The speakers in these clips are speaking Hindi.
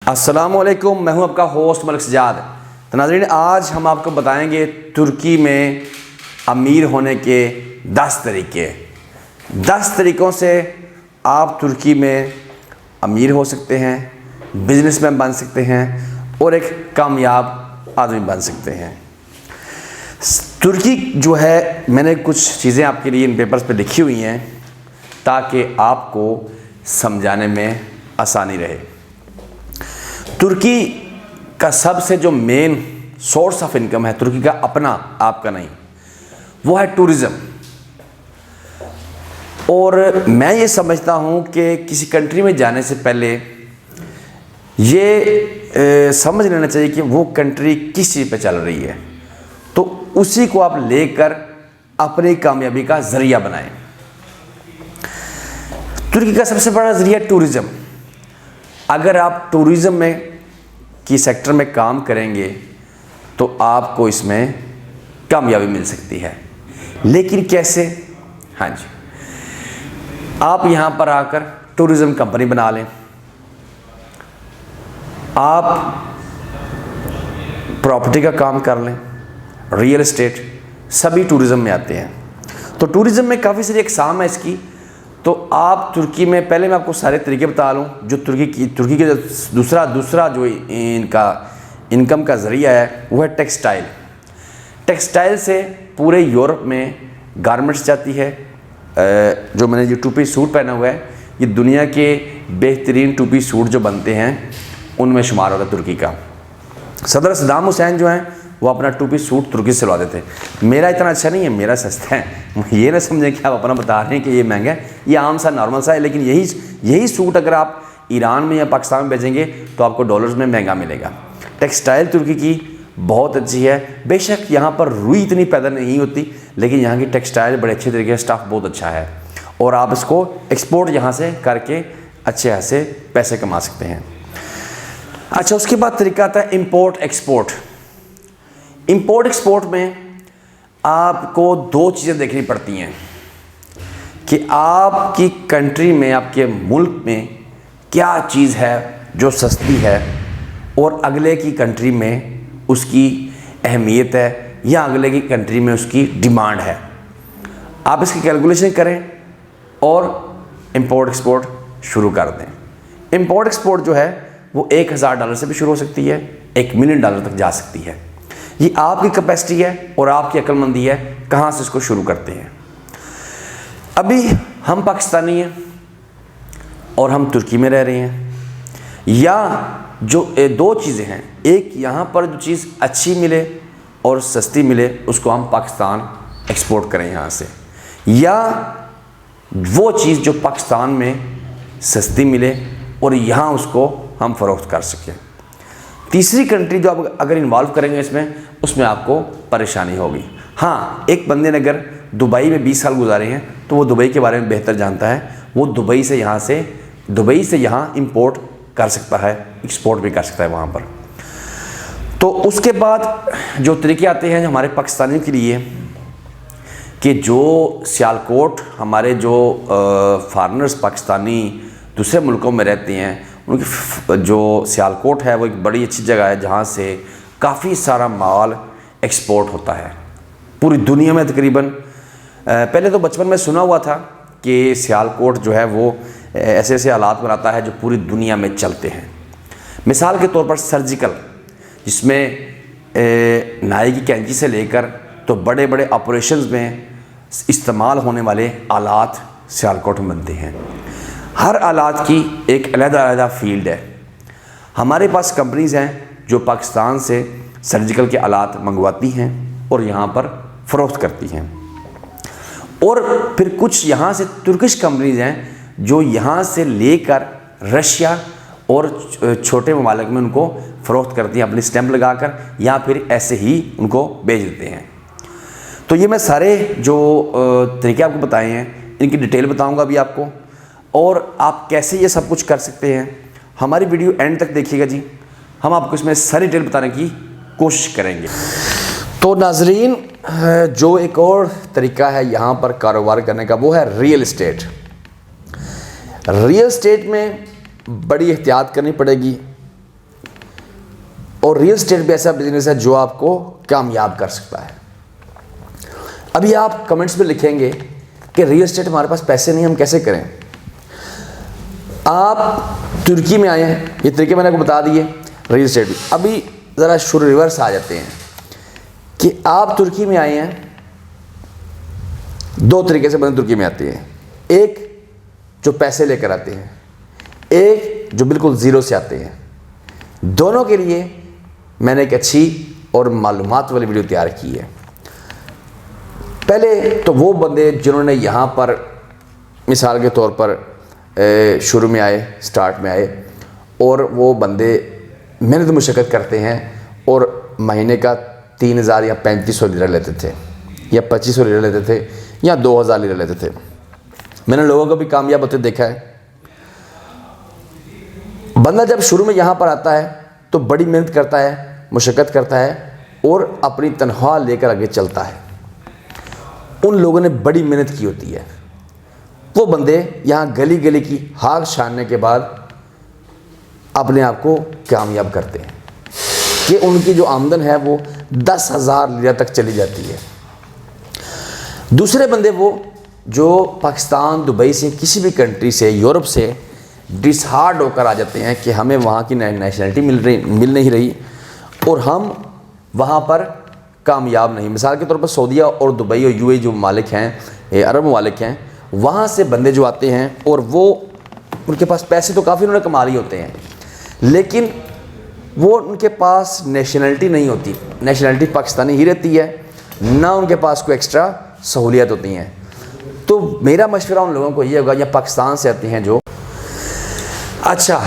अस्सलामुअलैकुम, मैं हूं आपका होस्ट मलिक सजाद। तो नाज़रीन, आज हम आपको बताएंगे तुर्की में अमीर होने के 10 तरीके। 10 तरीक़ों से आप तुर्की में अमीर हो सकते हैं, बिजनेसमैन बन सकते हैं और एक कामयाब आदमी बन सकते हैं। तुर्की जो है, मैंने कुछ चीज़ें आपके लिए इन पेपर्स पे लिखी हुई हैं ताकि आपको समझाने में आसानी रहे। तुर्की का सबसे जो मेन सोर्स ऑफ इनकम है, तुर्की का अपना, आपका नहीं, वो है टूरिज़्म। और मैं ये समझता हूँ कि किसी कंट्री में जाने से पहले ये समझ लेना चाहिए कि वो कंट्री किस चीज़ पे चल रही है, तो उसी को आप लेकर अपनी कामयाबी का ज़रिया बनाएं। तुर्की का सबसे बड़ा ज़रिया टूरिज़्म। अगर आप टूरिज़्म में की सेक्टर में काम करेंगे तो आपको इसमें कामयाबी मिल सकती है। लेकिन कैसे? हाँ जी, आप यहाँ पर आकर टूरिज़्म कंपनी बना लें, आप प्रॉपर्टी का काम कर लें, रियल एस्टेट, सभी टूरिज़्म में आते हैं। तो टूरिज़्म में काफ़ी सारी अक़साम है इसकी। तो आप तुर्की में, पहले मैं आपको सारे तरीके बता लूँ जो तुर्की के दूसरा जो इनका इनकम का ज़रिया है वो है टेक्सटाइल। टेक्सटाइल से पूरे यूरोप में गारमेंट्स जाती है। जो मैंने जो टू पीस सूट पहना हुआ है, ये दुनिया के बेहतरीन टू पीस सूट जो बनते हैं उनमें शुमार होता है तुर्की का। सदर सद्दाम हुसैन जो हैं वो अपना टू पीस सूट तुर्की से सिलवाते थे। मेरा इतना अच्छा नहीं है, मेरा सस्ता है। ये ना समझें कि आप अपना बता रहे हैं कि ये महंगा है, ये आम सा नॉर्मल सा है। लेकिन यही सूट अगर आप ईरान में या पाकिस्तान में भेजेंगे तो आपको डॉलर्स में महंगा मिलेगा। टेक्सटाइल तुर्की की बहुत अच्छी है। बेशक यहाँ पर रुई इतनी पैदा नहीं होती, लेकिन यहाँ की टेक्सटाइल बड़े अच्छे तरीके से, स्टाफ बहुत अच्छा है और आप इसको एक्सपोर्ट यहाँ से करके अच्छे ऐसे पैसे कमा सकते हैं। अच्छा, उसके बाद तरीका आता है इम्पोर्ट एक्सपोर्ट। इंपोर्ट एक्सपोर्ट में आपको 2 चीज़ें देखनी पड़ती हैं कि आपकी कंट्री में, आपके मुल्क में क्या चीज़ है जो सस्ती है और अगले की कंट्री में उसकी अहमियत है या अगले की कंट्री में उसकी डिमांड है। आप इसकी कैलकुलेशन करें और इंपोर्ट एक्सपोर्ट शुरू कर दें। इंपोर्ट एक्सपोर्ट जो है वो $1000 से भी शुरू हो सकती है, $1 मिलियन तक जा सकती है। ये आपकी कैपेसिटी है और आपकी अक्लमंदी है कहाँ से इसको शुरू करते हैं। अभी हम पाकिस्तानी हैं और हम तुर्की में रह रहे हैं, या जो 2 चीज़ें हैं, एक यहाँ पर जो चीज़ अच्छी मिले और सस्ती मिले उसको हम पाकिस्तान एक्सपोर्ट करें यहाँ से, या वो चीज़ जो पाकिस्तान में सस्ती मिले और यहाँ उसको हम फ़रोख्त कर सकें। तीसरी कंट्री जो आप अगर इन्वॉल्व करेंगे इसमें, उसमें आपको परेशानी होगी। हाँ, एक बंदे ने अगर दुबई में 20 साल गुजारे हैं तो वो दुबई के बारे में बेहतर जानता है। वो दुबई से यहाँ इंपोर्ट कर सकता है, एक्सपोर्ट भी कर सकता है वहाँ पर। तो उसके बाद जो तरीके आते हैं हमारे पाकिस्तानियों के लिए कि जो सियालकोट, हमारे जो फॉरेनर्स पाकिस्तानी दूसरे मुल्कों में रहते हैं, उनकी जो सियालकोट है वो एक बड़ी अच्छी जगह है जहाँ से काफ़ी सारा माल एक्सपोर्ट होता है पूरी दुनिया में तकरीबन। पहले तो बचपन में सुना हुआ था कि सियालकोट जो है वो ऐसे ऐसे आलात बनाता है जो पूरी दुनिया में चलते हैं। मिसाल के तौर पर सर्जिकल, जिसमें नाई की कैंची से लेकर तो बड़े बड़े ऑपरेशंस में इस्तेमाल होने वाले आलात सियालकोट में बनते हैं। हर आलात की एक अलग फील्ड है। हमारे पास कंपनीज़ हैं जो पाकिस्तान से सर्जिकल के आलात मंगवाती हैं और यहाँ पर फ़रोख्त करती हैं, और फिर कुछ यहाँ से तुर्किश कंपनीज़ हैं जो यहाँ से लेकर रशिया और छोटे ममालिक में उनको फ़रोख्त करती हैं अपनी स्टैंप लगाकर, या फिर ऐसे ही उनको बेच देते हैं। तो ये मैं सारे जो तरीके आपको बताए हैं इनकी डिटेल बताऊँगा अभी आपको, और आप कैसे ये सब कुछ कर सकते हैं। हमारी वीडियो एंड तक देखिएगा जी, हम आपको इसमें सारी डिटेल बताने की कोशिश करेंगे। तो नाजरीन, जो एक और तरीका है यहाँ पर कारोबार करने का वो है रियल एस्टेट। रियल एस्टेट में बड़ी एहतियात करनी पड़ेगी, और रियल एस्टेट भी ऐसा बिजनेस है जो आपको कामयाब कर सकता है। अभी आप कमेंट्स में लिखेंगे कि रियल एस्टेट हमारे पास पैसे नहीं, हम कैसे करें। आप तुर्की में आए हैं, ये तरीके मैंने आपको बता दिए रियल एस्टेट। अभी ज़रा शुरू रिवर्स आ जाते हैं कि आप तुर्की में आए हैं, दो तरीके से बंदे तुर्की में आते हैं, एक जो पैसे लेकर आते हैं, एक जो बिल्कुल ज़ीरो से आते हैं। दोनों के लिए मैंने एक अच्छी और मालूमात वाली वीडियो तैयार की है। पहले तो वो बंदे जिन्होंने यहाँ पर मिसाल के तौर पर शुरू में आए, स्टार्ट में आए, और वो बंदे मेहनत मुशक्क़त करते हैं और महीने का 3000 या 3500 लीरा लेते थे, या 2500 लीरा लेते थे, या 2000 लीरा लेते थे। मैंने लोगों को भी कामयाब होते देखा है। बंदा जब शुरू में यहाँ पर आता है तो बड़ी मेहनत करता है, मुशक्क़त करता है और अपनी तनख्वाह लेकर आगे चलता है। उन लोगों ने बड़ी मेहनत की होती है। वो बंदे यहाँ गली गली की हाँक छानने के बाद अपने आप को कामयाब करते हैं कि उनकी जो आमदन है वो 10,000 लीरा तक चली जाती है। दूसरे बंदे वो जो पाकिस्तान, दुबई से, किसी भी कंट्री से, यूरोप से डिसहार्ड होकर आ जाते हैं कि हमें वहाँ की नेशनलिटी मिल नहीं रही और हम वहाँ पर कामयाब नहीं। मिसाल के तौर पर सऊदीया और दुबई और यूएई जो मालिक हैं, अरब मालिक हैं, वहाँ से बंदे जो आते हैं और वो उनके पास पैसे तो काफ़ी उन्होंने कमा लिए होते हैं, लेकिन वो उनके पास नेशनलिटी नहीं होती। नेशनलिटी पाकिस्तानी ही रहती है, ना उनके पास कोई एक्स्ट्रा सहूलियत होती हैं। तो मेरा मशवरा उन लोगों को ये होगा, या पाकिस्तान से आते हैं जो, अच्छा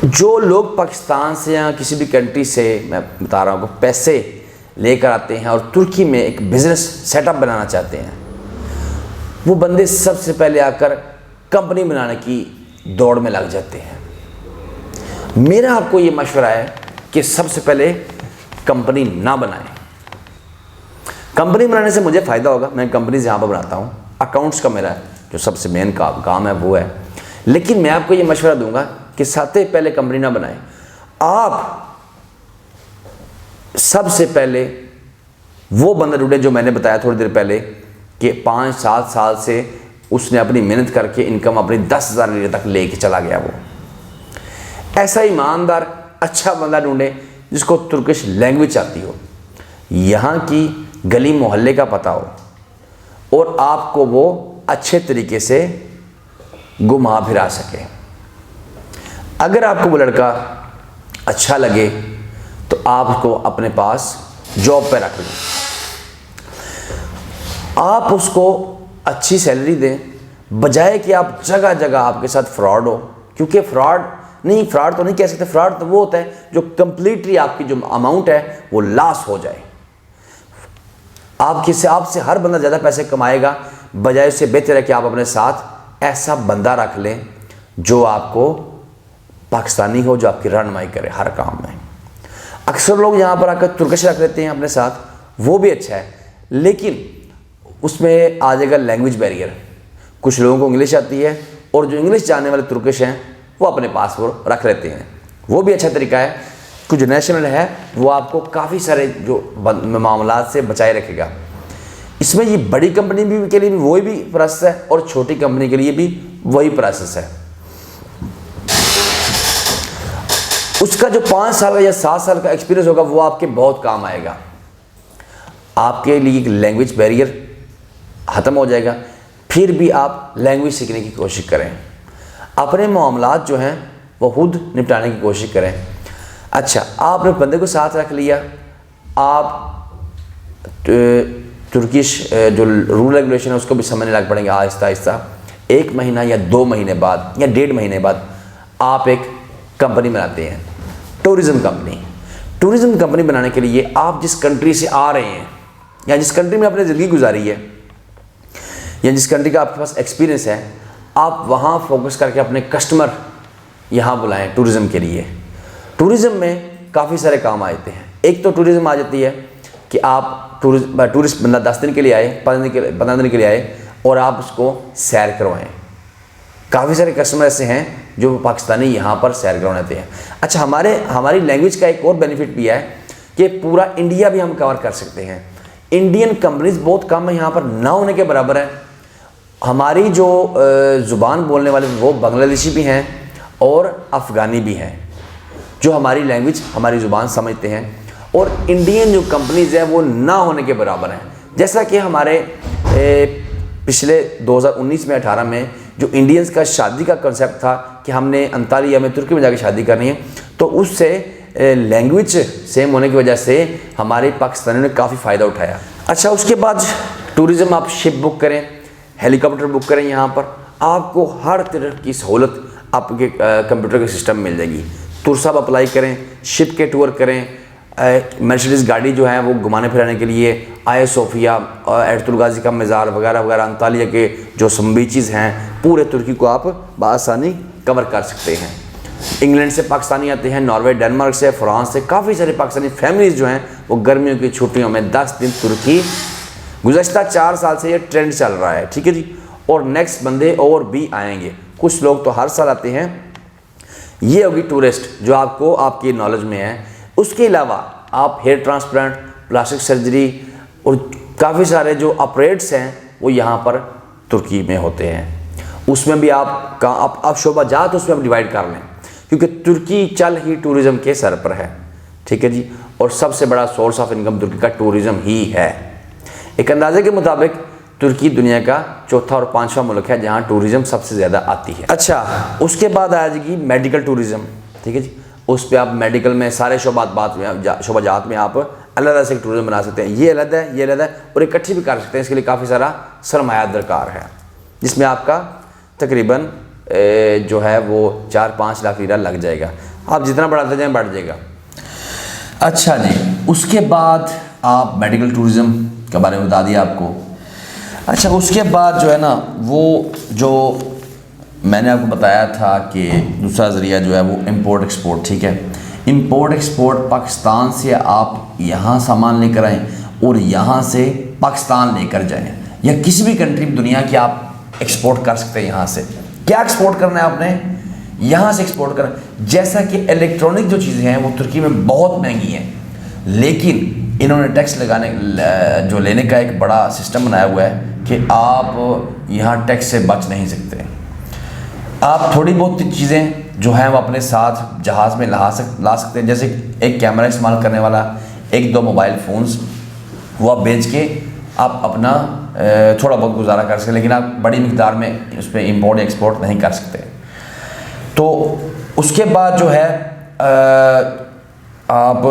जो लोग पाकिस्तान से या किसी भी कंट्री से, मैं बता रहा हूँ, पैसे लेकर आते हैं और तुर्की में एक बिज़नेस सेटअप बनाना चाहते हैं, वो बंदे सबसे पहले आकर कंपनी बनाने की दौड़ में लग जाते हैं। मेरा आपको ये मशवरा है कि सबसे पहले कंपनी ना बनाएं। कंपनी बनाने से मुझे फ़ायदा होगा, मैं कंपनीज़ यहाँ पर बनाता हूँ, अकाउंट्स का मेरा जो सबसे मेन काम है वो है, लेकिन मैं आपको ये मशवरा दूंगा कि सबसे पहले कंपनी ना बनाएं। आप सबसे पहले वो बंदा ढूंढे जो मैंने बताया थोड़ी देर पहले कि 5-7 साल से उसने अपनी मेहनत करके इनकम अपनी 10,000 लीरा तक लेके चला गया। वो ऐसा ईमानदार अच्छा बंदा ढूंढे जिसको तुर्किश लैंग्वेज आती हो, यहाँ की गली मोहल्ले का पता हो और आपको वो अच्छे तरीके से घुमा फिरा सके। अगर आपको वो लड़का अच्छा लगे तो आप उसको अपने पास जॉब पे रख लें। आप उसको अच्छी सैलरी दें, बजाय कि आप जगह जगह आपके साथ फ्रॉड हो। क्योंकि फ्रॉड तो नहीं कह सकते, फ्रॉड तो वो होता है जो कंप्लीटली आपकी जो अमाउंट है वो लॉस हो जाए। आपसे हर बंदा ज़्यादा पैसे कमाएगा, बजाय उससे बेहतर है कि आप अपने साथ ऐसा बंदा रख लें जो आपको पाकिस्तानी हो, जो आपकी रहनुमाई करे हर काम में। अक्सर लोग यहाँ पर आकर तुर्किश रख लेते हैं अपने साथ, वो भी अच्छा है, लेकिन उसमें आ जाएगा लैंग्वेज बैरियर। कुछ लोगों को इंग्लिश आती है और जो इंग्लिश जानने वाले तुर्किश हैं वो अपने पास वो रख लेते हैं, वो भी अच्छा तरीका है। कुछ नेशनल है वो आपको काफ़ी सारे जो मामलात से बचाए रखेगा। इसमें ये बड़ी कंपनी भी के लिए भी वही भी प्रोसेस है और छोटी कंपनी के लिए भी वही प्रोसेस है। उसका जो 5 साल या 7 साल का एक्सपीरियंस होगा वो आपके बहुत काम आएगा। आपके लिए लैंग्वेज बैरियर ख़त्म हो जाएगा। फिर भी आप लैंग्वेज सीखने की कोशिश करें, अपने मामलात जो हैं वो खुद निपटाने की कोशिश करें। अच्छा, आपने बंदे को साथ रख लिया, आप तुर्किश जो रूल रेगुलेशन है उसको भी समझने लग पड़ेंगे आहिस्ता आहिस्ता। 1 महीना या 2 महीने बाद या 1.5 महीने बाद आप एक कंपनी बनाते हैं, टूरिज़्म कंपनी। टूरिज़्म कंपनी बनाने के लिए आप जिस कंट्री से आ रहे हैं या जिस कंट्री में आपने ज़िंदगी गुजारी है या जिस कंट्री का आपके पास एक्सपीरियंस है, आप वहाँ फोकस करके अपने कस्टमर यहाँ बुलाएं टूरिज़्म के लिए। टूरिज़्म में काफ़ी सारे काम आते हैं। एक तो टूरिज़्म आ जाती है कि आप टूरिस्ट बंदा 10 दिन के लिए आए, 15 दिन के लिए आए और आप उसको सैर करवाएं, काफ़ी सारे कस्टमर ऐसे हैं जो पाकिस्तानी यहाँ पर सैर करवाने आते हैं। अच्छा, हमारी लैंग्वेज का एक और बेनिफिट भी है कि पूरा इंडिया भी हम कवर कर सकते हैं। इंडियन कंपनीज बहुत कम है यहाँ पर, ना होने के बराबर है। हमारी जो ज़ुबान बोलने वाले वो बांग्लादेशी भी हैं और अफ़गानी भी हैं, जो हमारी लैंग्वेज हमारी ज़ुबान समझते हैं। और इंडियन जो कंपनीज़ हैं वो ना होने के बराबर हैं। जैसा कि हमारे पिछले 2019 में 18 में जो इंडियंस का शादी का कंसेप्ट था कि हमने अंतालिया में तुर्की में जाके शादी करनी है, तो उससे लैंग्वेज सेम होने की वजह से हमारे पाकिस्तानियों ने काफ़ी फ़ायदा उठाया। अच्छा, उसके बाद टूरिज़म, आप शिप बुक करें, हेलीकॉप्टर बुक करें, यहाँ पर आपको हर तरह की सहूलत आपके कंप्यूटर के सिस्टम में मिल जाएगी। तुरसाब अप्लाई करें, शिप के टूर करें, मर्सिडीज़ गाड़ी जो है वो घुमाने फिराने के लिए, आया सोफिया, एर्तुल गाजी का मज़ार वगैरह वगैरह, अंतालिया के जो सम बीचेज़ हैं, पूरे तुर्की को आप बआसानी कवर कर सकते हैं। इंग्लैंड से पाकिस्तानी आते हैं, नॉर्वे, डेनमार्क से, फ्रांस से, काफ़ी सारे पाकिस्तानी फैमिलीज़ जो हैं वो गर्मियों की छुट्टियों में 10 दिन तुर्की, गुज़श्ता 4 साल से ये ट्रेंड चल रहा है, ठीक है जी। और नेक्स्ट बंदे और भी आएंगे, कुछ लोग तो हर साल आते हैं। ये होगी टूरिस्ट जो आपको आपकी नॉलेज में है। उसके अलावा आप हेयर ट्रांसप्लांट, प्लास्टिक सर्जरी और काफ़ी सारे जो ऑपरेट्स हैं वो यहाँ पर तुर्की में होते हैं। उसमें भी आप शोबाजात उसमें आप डिवाइड कर लें, क्योंकि तुर्की चल ही टूरिज़म के सर पर है, ठीक है जी। और सबसे बड़ा सोर्स ऑफ इनकम तुर्की का टूरिज़म ही है। एक अंदाजे के मुताबिक तुर्की दुनिया का चौथा और 5वां मुल्क है जहाँ टूरिज़म सबसे ज़्यादा आती है। अच्छा, उसके बाद आ जाएगी मेडिकल टूरिज़म, ठीक है जी। उस पर आप मेडिकल में सारे शोबाजात में आप अलग से टूरिज़म बना सकते हैं। ये अलग है, ये अलग है, और इकट्ठी भी कर सकते हैं। इसके लिए काफ़ी सारा सरमाया दरकार है, जिसमें आपका तकरीबन जो है वो 4-5 लाख लीरा लग जाएगा। आप जितना बढ़ाते जाएँ बढ़ जाएगा। अच्छा जी, उसके बाद आप मेडिकल टूरिज़म के बारे में बता दिया आपको। अच्छा, उसके बाद जो है ना, वो जो मैंने आपको बताया था कि दूसरा ज़रिया जो है वो इंपोर्ट एक्सपोर्ट, ठीक है। इंपोर्ट एक्सपोर्ट, पाकिस्तान से आप यहाँ सामान लेकर आएँ और यहाँ से पाकिस्तान लेकर जाएँ, या किसी भी कंट्री दुनिया की आप एक्सपोर्ट कर सकते हैं। यहाँ से क्या एक्सपोर्ट करना है आपने, यहाँ से एक्सपोर्ट करना। जैसा कि इलेक्ट्रॉनिक जो चीज़ें हैं वो तुर्की में बहुत महंगी हैं, लेकिन इन्होंने टैक्स जो लेने का एक बड़ा सिस्टम बनाया हुआ है कि आप यहाँ टैक्स से बच नहीं सकते। आप थोड़ी बहुत चीज़ें जो हैं वो अपने साथ जहाज़ में ला सकते हैं, जैसे एक कैमरा इस्तेमाल करने वाला, 1-2 मोबाइल फ़ोन्स, वो आप बेच के आप अपना थोड़ा बहुत गुजारा कर सकते हैं, लेकिन आप बड़ी मिकदार में उस पर इम्पोर्ट एक्सपोर्ट नहीं कर सकते। तो उसके बाद जो है आप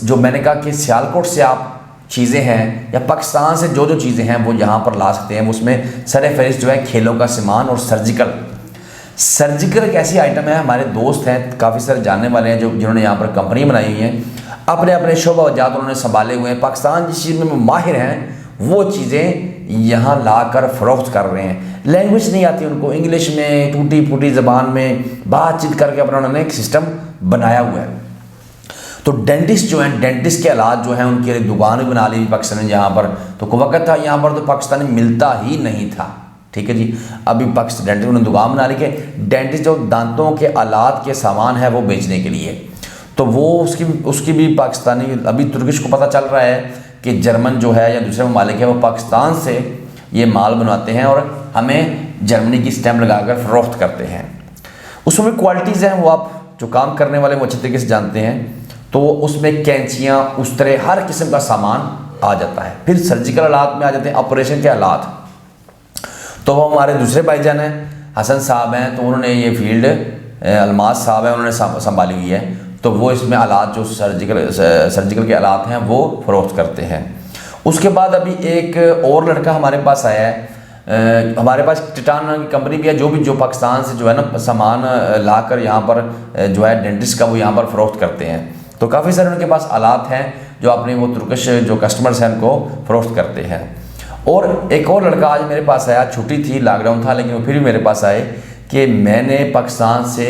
जो मैंने कहा कि सियालकोट से आप चीज़ें हैं या पाकिस्तान से जो चीज़ें हैं वो यहाँ पर ला सकते हैं। उसमें सरफहरिस्त जो है खेलों का सामान और सर्जिकल एक ऐसी आइटम है। हमारे दोस्त हैं, काफ़ी सारे जानने वाले हैं जिन्होंने यहाँ पर कंपनी बनाई हुई हैं, अपने अपने शोबा जात उन्होंने संभाले हुए हैं। पाकिस्तान जिस चीज़ में माहिर हैं वो चीज़ें यहाँ लाकर फ़रोख्त कर रहे हैं। लैंग्वेज नहीं आती उनको, इंग्लिश में टूटी फूटी ज़बान में बातचीत करके अपना उन्होंने एक सिस्टम बनाया हुआ है। तो डेंटिस्ट जो हैं, डेंटिस्ट के आलात जो हैं उनके लिए दुकान भी बना ली पाकिस्तान यहाँ पर। तो कोई वक्त था यहाँ पर तो पाकिस्तानी मिलता ही नहीं था, ठीक है जी। अभी पाकिस्तान डेंटिस्ट उन्होंने दुकान बना ली कि डेंटिस्ट जो दांतों के आलात के सामान है वो बेचने के लिए, तो वो उसकी भी पाकिस्तानी, अभी तुर्किश को पता चल रहा है कि जर्मन जो है या दूसरे ममालिक है वो पाकिस्तान से ये माल बनवाते हैं और हमें जर्मनी की स्टैम्प लगाकर फ़रोख्त करते हैं। उसमें भी क्वालिटीज़ हैं, वो आप जो काम करने वाले वो अच्छे तरीके से जानते हैं। तो उसमें कैंचियाँ, उस्तरे, हर किस्म का सामान आ जाता है। फिर सर्जिकल आलात में आ जाते हैं, ऑपरेशन के आलात। तो वो हमारे दूसरे भाईजान हैं, हसन साहब हैं, तो उन्होंने ये फील्ड, अलमास साहब हैं, उन्होंने संभाली हुई है। तो वो इसमें आलात जो सर्जिकल के आलात हैं वो फ़रोख्त करते हैं। उसके बाद अभी एक और लड़का हमारे पास आया है, हमारे पास टिटान की कंपनी भी है, जो पाकिस्तान से जो है ना सामान लाकर यहाँ पर जो है डेंटिस्ट का वो यहाँ पर फ़रोख्त करते हैं। तो काफ़ी सारे उनके पास आलात हैं जो अपने वो तुर्किश जो कस्टमर्स हैं उनको फ़रोख्त करते हैं। और एक और लड़का आज मेरे पास आया, छुट्टी थी, लॉकडाउन था, लेकिन वो फिर भी मेरे पास आए कि मैंने पाकिस्तान से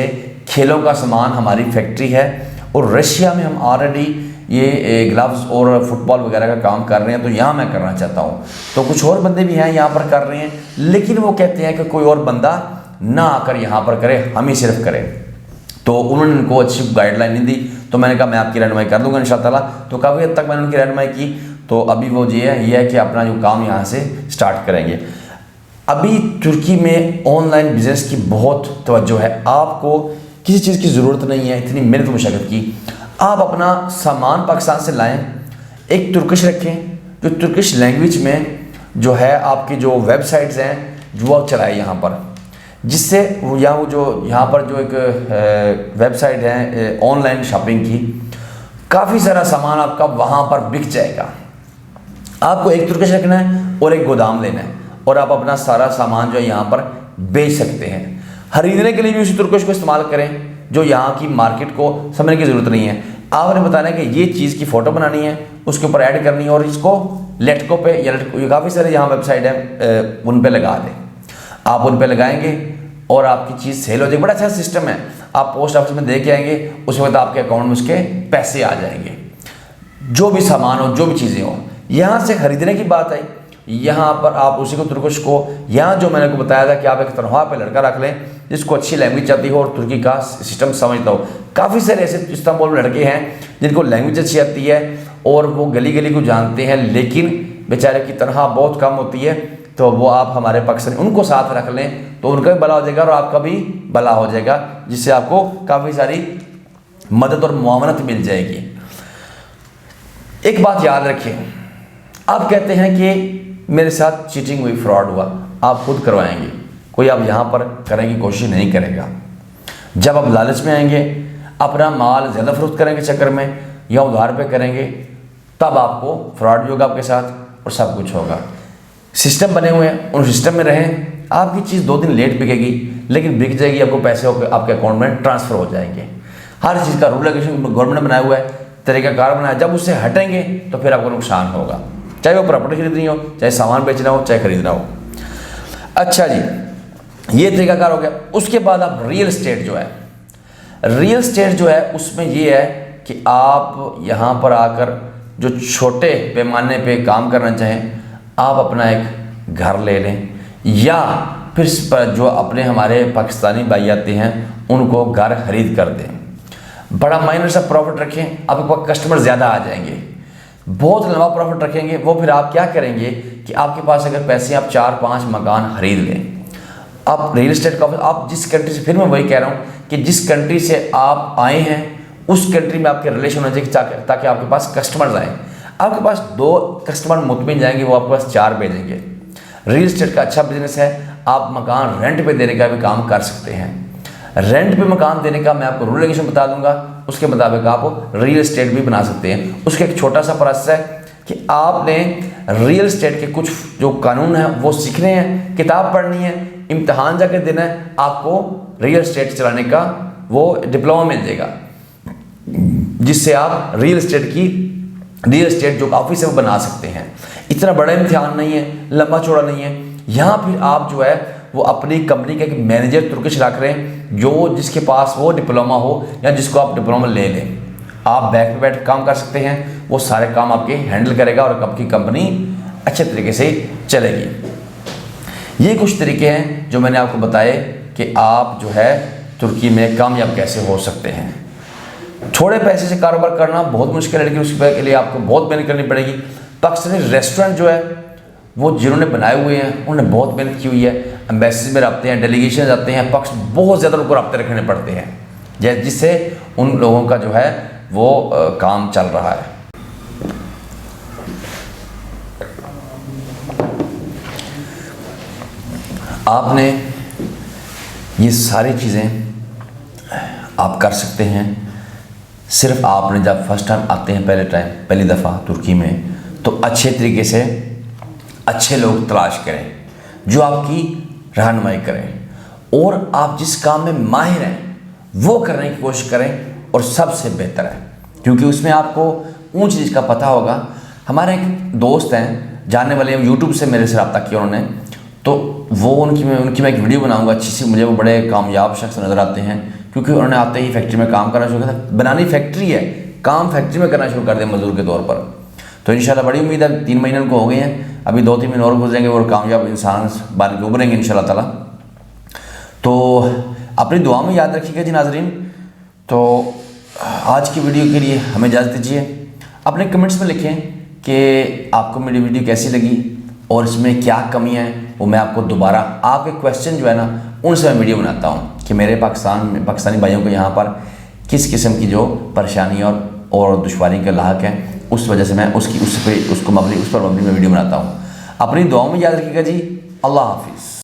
खेलों का सामान, हमारी फैक्ट्री है और रशिया में हम ऑलरेडी ये ग्लव्स और फुटबॉल वगैरह का काम कर रहे हैं, तो यहाँ मैं करना चाहता हूँ। तो कुछ और बंदे भी हैं यहाँ पर कर रहे हैं, लेकिन वो कहते हैं कि कोई और बंदा ना आकर यहाँ पर करें, हम ही सिर्फ करें। तो उन्होंने उनको अच्छी गाइडलाइन नहीं दी, तो मैंने कहा मैं आपकी रहनुमाई कर दूंगा इंशाअल्लाह ताला। तो काफ़ी हद तक मैंने उनकी रहनुमाई की। तो अभी वो ये है कि अपना जो काम यहाँ से स्टार्ट करेंगे। अभी तुर्की में ऑनलाइन बिजनेस की बहुत तवज्जो है। आपको किसी चीज़ की ज़रूरत नहीं है इतनी मेहनत मशक्क़त की। आप अपना सामान पाकिस्तान से लाएं, एक तुर्किश रखें जो तुर्किश लैंग्वेज में जो है आपकी जो वेबसाइट्स हैं वो आप चलाएं यहाँ पर, जिससे वो यहाँ पर जो एक वेबसाइट है ऑनलाइन शॉपिंग की, काफ़ी सारा सामान आपका वहाँ पर बिक जाएगा। आपको एक तुर्किश रखना है और एक गोदाम लेना है और आप अपना सारा सामान जो है यहाँ पर बेच सकते हैं। खरीदने के लिए भी उसी तुर्किश को इस्तेमाल करें, जो यहाँ की मार्केट को समझने की ज़रूरत नहीं है। आपने बताना है कि ये चीज़ की फ़ोटो बनानी है, उसके ऊपर ऐड करनी है और इसको लेटको पे या काफ़ी सारे यहाँ वेबसाइट है उन पे लगा दें। आप उन पे लगाएंगे और आपकी चीज़ सेल हो जाएगी। बड़ा अच्छा सिस्टम है। आप पोस्ट ऑफिस में दे के आएंगे, उस वक्त आपके अकाउंट में उसके पैसे आ जाएंगे। जो भी सामान हो, जो भी चीज़ें हो, यहाँ से खरीदने की बात आई, यहाँ पर आप उसी को तुर्किश को, यहाँ जो मैंने को बताया था कि आप एक तनख्वाह पे लड़का रख लें जिसको अच्छी लैंग्वेज आती हो और तुर्की का सिस्टम समझता हो। काफ़ी सारे ऐसे इस्तांबुल में लड़के हैं जिनको लैंग्वेज अच्छी आती है और वो गली गली को जानते हैं, लेकिन बेचारे की तनख्वाह बहुत कम होती है। तो वो आप हमारे पाकिस्तानी उनको साथ रख लें तो उनका भी भला हो जाएगा और आपका भी भला हो जाएगा, जिससे आपको काफ़ी सारी मदद और मुआवनत मिल जाएगी। एक बात याद रखें, आप कहते हैं कि मेरे साथ चीटिंग हुई, फ्रॉड हुआ, आप खुद करवाएंगे, कोई आप यहाँ पर करने की कोशिश नहीं करेगा। जब आप लालच में आएंगे, अपना माल ज़्यादा फरोख्त करेंगे चक्कर में या उधार पे करेंगे, तब आपको फ्रॉड भी होगा आपके साथ और सब कुछ होगा। सिस्टम बने हुए हैं, उन सिस्टम में रहें। आपकी चीज़ 2 दिन लेट बिकेगी लेकिन बिक जाएगी, आपको पैसे आपके अकाउंट में ट्रांसफ़र हो जाएंगे। हर चीज़ का रूल रेगुलेशन गवर्नमेंट ने बनाया हुआ है, तरीक़ाकार बनाया। जब उससे हटेंगे तो फिर आपको नुकसान होगा, चाहे वो प्रॉपर्टी खरीदनी हो, चाहे सामान बेचना हो, चाहे खरीदना हो। अच्छा जी, ये तरीक़ाकार हो गया। उसके बाद आप रियल एस्टेट जो है, रियल एस्टेट जो है उसमें ये है कि आप यहाँ पर आकर जो छोटे पैमाने पे काम करना चाहें, आप अपना एक घर ले लें या फिर जो अपने हमारे पाकिस्तानी भाई आते हैं उनको घर खरीद कर दें। बड़ा माइनर सा प्रॉफिट रखें, आपके पास कस्टमर ज़्यादा आ जाएंगे। बहुत लंबा प्रॉफिट रखेंगे, वो फिर आप क्या करेंगे कि आपके पास अगर पैसे, आप 4-5 मकान खरीद लें। आप रियल एस्टेट का आप जिस कंट्री से, फिर मैं वही कह रहा हूँ कि जिस कंट्री से आप आए हैं उस कंट्री में आपके रिलेशन होने चाहिए ताकि आपके पास कस्टमर्स आएँ। आपके पास 2 कस्टमर मुतमिन जाएंगे, वो आपके पास 4 भेजेंगे। रियल एस्टेट का अच्छा बिजनेस है। आप मकान रेंट पे देने का भी काम कर सकते हैं। रेंट पे मकान देने का मैं आपको रूल रेगुलेशन बता दूंगा, उसके मुताबिक आप रियल एस्टेट भी बना सकते हैं। उसका एक छोटा सा प्रोसेस है कि आपने रियल एस्टेट के कुछ जो कानून हैं वो सीखने हैं, किताब पढ़नी है, इम्तहान जाके देना है, आपको रियल एस्टेट चलाने का वो डिप्लोमा मिल जाएगा, जिससे आप रियल एस्टेट जो ऑफिस है वो बना सकते हैं। इतना बड़ा इम्तिहान नहीं है, लंबा चौड़ा नहीं है। यहाँ फिर आप जो है वो अपनी कंपनी का एक मैनेजर तुर्किश रख रहे हैं जो जिसके पास वो डिप्लोमा हो या जिसको आप डिप्लोमा ले लें। आप बैक पे बैठ काम कर सकते हैं, वो सारे काम आपके हैंडल करेगा और आपकी कंपनी अच्छे तरीके से चलेगी। ये कुछ तरीके हैं जो मैंने आपको बताए कि आप जो है तुर्की में कामयाब कैसे हो सकते हैं। थोड़े पैसे से कारोबार करना बहुत मुश्किल है, लेकिन उसके लिए आपको बहुत मेहनत करनी पड़ेगी। पाकिस्तानी रेस्टोरेंट जो है वो जिन्होंने बनाए हुए हैं उन्होंने बहुत मेहनत की हुई है। एम्बेसीज में रखते हैं, डेलीगेशन जाते हैं, पक्ष बहुत ज़्यादा उनको रब्ते रखने पड़ते हैं, जिससे उन लोगों का जो है वो काम चल रहा है। आपने ये सारी चीज़ें आप कर सकते हैं। सिर्फ आपने जब फर्स्ट टाइम आते हैं, पहली दफ़ा तुर्की में, तो अच्छे तरीके से अच्छे लोग तलाश करें जो आपकी रहनुमाई करें और आप जिस काम में माहिर हैं वो करने की कोशिश करें और सबसे बेहतर है, क्योंकि उसमें आपको ऊंच चीज़ का पता होगा। हमारे एक दोस्त हैं जानने वाले, यूट्यूब से मेरे से रब्ता किया उन्होंने, तो वो उनकी मैं एक वीडियो बनाऊंगा अच्छी सी। मुझे वो बड़े कामयाब शख्स नज़र आते हैं क्योंकि उन्होंने आते ही फैक्ट्री में काम करना शुरू किया था। बनानी फैक्ट्री है, काम फैक्ट्री में करना शुरू कर दिया मजदूर के तौर पर। तो इंशाल्लाह बड़ी उम्मीद है, 3 महीने उनको हो गए हैं, अभी 2-3 महीने और गुजरेंगे और कामयाब इंसान बन के उभरेंगे इंशाल्लाह ताला। तो अपनी दुआ में याद रखिएगा जी नाजरीन। तो आज की वीडियो के लिए हमें इजाज़त दीजिए। अपने कमेंट्स में लिखें कि आपको मेरी वीडियो कैसी लगी और इसमें क्या कमियां हैं, वो मैं आपको दोबारा आपके क्वेश्चन जो है ना उनसे मैं वीडियो बनाता हूँ कि मेरे पाकिस्तानी भाइयों को यहाँ पर किस किस्म की जो परेशानी और दुश्वारी का लाहक है, उस वजह से मैं उस पर मबनी में वीडियो बनाता हूँ। अपनी दुआओं में याद रखिएगा जी। अल्लाह हाफिज़।